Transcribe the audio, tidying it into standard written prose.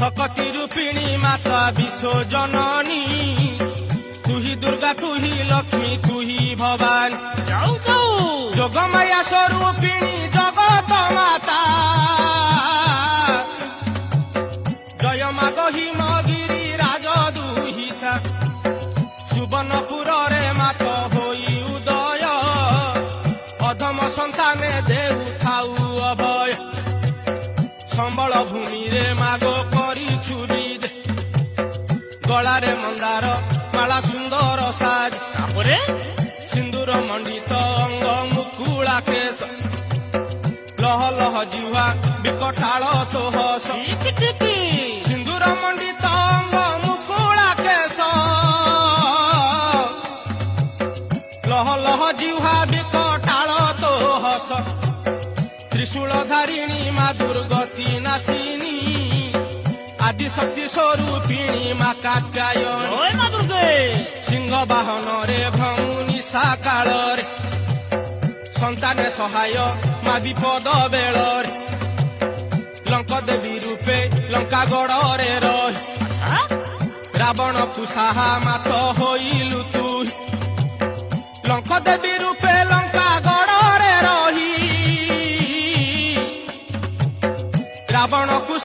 শকতি রূপিণী মাতা বিশ্ব জননী, তুহি দুর্গা তুহি লক্ষ্মী তুহি ভবানী, যাও যাও যোগমায়া স্বরূপিণী জগত মাতা, জয় মা গহিমগিরি রাজ দুহিতা, সুবর্ণপুরে মাত হই উদয়, অধম সন্তানে দেউ থাউ অভয়, সম্বল ভূমিরে মাগ করি চুরি, গলারে মন্দার মালা সুন্দর সাজ, তারপরে সিন্দুর মণ্ডিত অঙ্গ মুকুলা কেশ, লহ লহ জিহ্বা বিকটাଳ তোহস, ঠিক ঠিক সিন্দুর মণ্ডিত অঙ্গ মুকুলা কেশ, লহ লহ জিহ্বা বিকটাଳ তোহস, ত্রিশূল ধারিণী মা দুর্গতি নাশিনী, আদি শক্তি স্বরূপিণী মা কাত্যায়নী, জয় মা দুর্গে সিংহ বাহନରେ ভ্রমুনি সাকাଳରେ, সন্তানে সহায় মা বিপদ বেଳରେ, লঙ্ক দেবী রূপে লঙ্কা গড়ରେ ରହି, ରାବଣକୁ ସାହା ମାତ ହୋଇଲୁ ତୁହି, ଲଙ୍କ ଦେବୀ ରୂପେ ଲଙ୍କା ଗଡ଼ରେ ରହି, ରାବଣକୁ